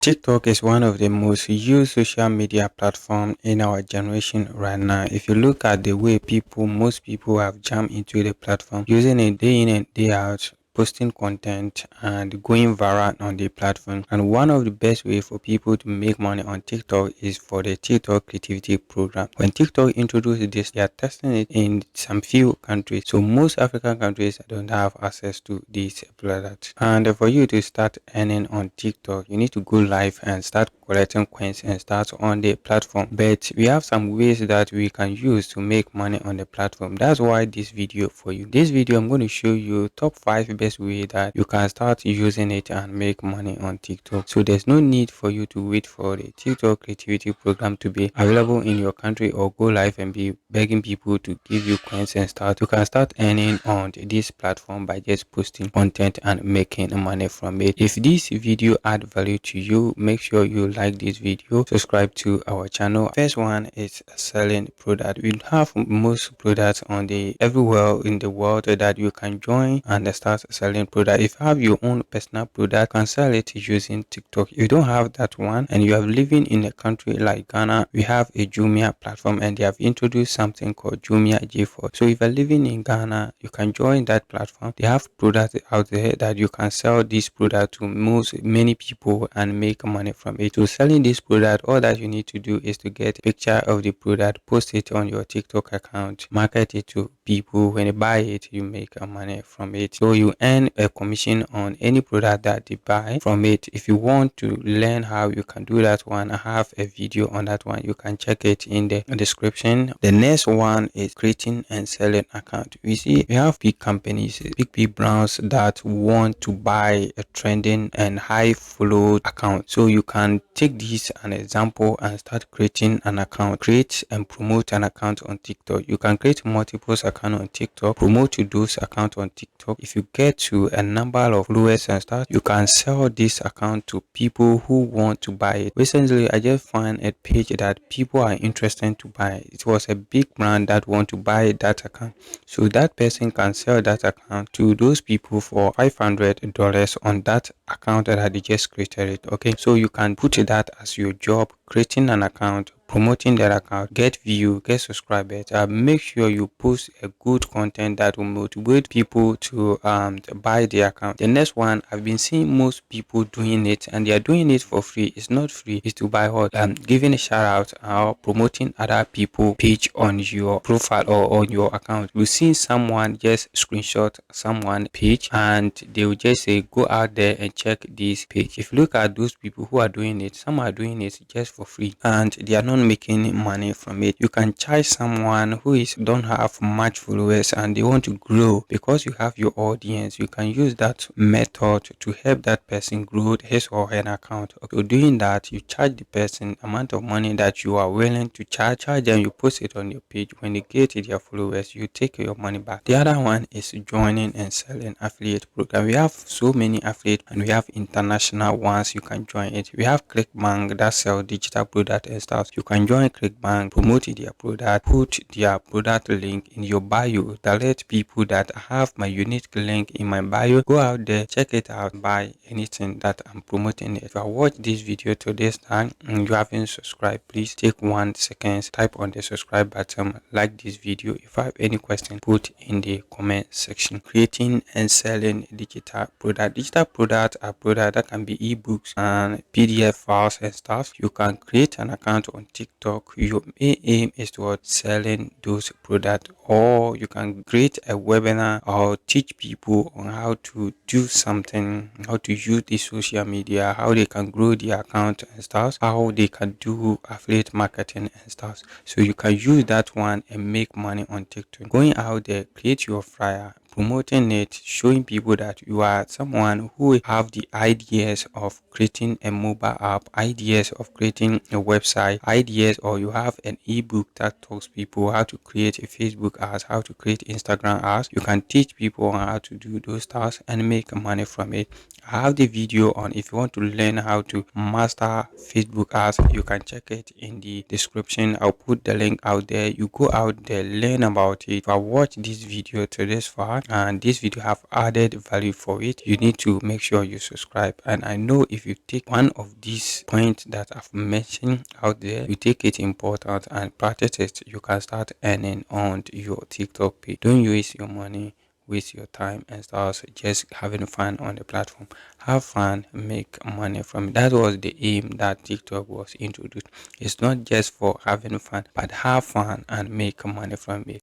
TikTok is one of the most used social media platforms in our generation right now. If you look at the way most people have jumped into the platform, using it day in and day out, posting content and going viral on the platform. And one of the best way for people to make money on TikTok is for the TikTok creativity program. When TikTok introduced this, they are testing it in some few countries. So most African countries don't have access to this product. And for you to start earning on TikTok, you need to go live and start collecting coins and start on the platform. But we have some ways that we can use to make money on the platform. That's why this video for you. This video I'm going to show you top 5 best way that you can start using it and make money on TikTok. So there's no need for you to wait for the TikTok creativity program to be available in your country or go live and be begging people to give you coins and start. You can start earning on this platform by just posting content and making money from it. If this video add value to you, make sure you like this video, subscribe to our channel. First one is selling product. We have most products on the everywhere in the world that you can join and start selling product. If you have your own personal product, you can sell it using TikTok. If you don't have that one and you are living in a country like Ghana, we have a Jumia platform and they have introduced something called Jumia J4. So if you're living in Ghana, you can join that platform. They have products out there that you can sell this product to many people and make money from it. So selling this product, all that you need to do is to get a picture of the product, post it on your TikTok account, market it to people. When they buy it, you make money from it. So you earn a commission on any product that they buy from it. If you want to learn how you can do that one, I have a video on that one. You can check it in the description. The next one is creating and selling account. We see we have big companies, big brands that want to buy a trending and high followed account. So you can take this an example and start creating an account. Create and promote an account on TikTok. You can create multiple accounts on TikTok, promote to those accounts on TikTok. If you get to a number of followers and start, you can sell this account to people who want to buy it. Recently, I just found a page that people are interested to buy. It was a big brand that want to buy that account. So that person can sell that account to those people for $500 on that account that they just created it. Okay, so you can put that as your job, creating an account, promoting that account, get view, get subscribers. Make sure you post a good content that will motivate people to buy the account. The next one, I've been seeing most people doing it and they are doing it for free. It's not free, it's to buy what giving a shout out or promoting other people page on your profile or on your account. We've seen someone just screenshot someone page and they will just say go out there and check this page. If you look at those people who are doing it, some are doing it just for free and they are not making money from it. You can charge someone who don't have much followers and they want to grow. Because you have your audience, you can use that method to help that person grow his or her account. Okay, doing that, you charge the person amount of money that you are willing to charge them, you post it on your page. When they get their followers, you take your money back. The other one is joining and selling affiliate program. We have so many affiliate and we have international ones. You can join it. We have ClickBank that sell digital product and stuff. You can join ClickBank, promote their product, put their product link in your bio, that let people that have my unique link in my bio go out there, check it out, buy anything that I'm promoting. If I watch this video to this time and you haven't subscribed, please take 1 second, type on the subscribe button, like this video. If I have any question, put in the comment section. Creating and selling digital product. Digital product are product that can be ebooks and PDF files and stuff. You can create an account on TikTok. Your main aim is towards selling those products, or you can create a webinar or teach people on how to do something, how to use the social media, how they can grow their account and stuff, how they can do affiliate marketing and stuff. So you can use that one and make money on TikTok. Going out there, create your flyer, promoting it, showing people that you are someone who have the ideas of creating a mobile app, ideas of creating a website, ideas, or you have an ebook that talks people how to create a Facebook ads, how to create Instagram ads. You can teach people on how to do those tasks and make money from it. I have the video on if you want to learn how to master Facebook ads. You can check it in the description. I'll put the link out there. You go out there, learn about it. If I watch this video to this far, and this video have added value for it, you need to make sure you subscribe. And I know if you take one of these points that I've mentioned out there, you take it important and practice it, you can start earning on your TikTok page. Don't waste your money, waste your time and start just having fun on the platform. Have fun, make money from it. That was the aim that TikTok was introduced. It's not just for having fun, but have fun and make money from it.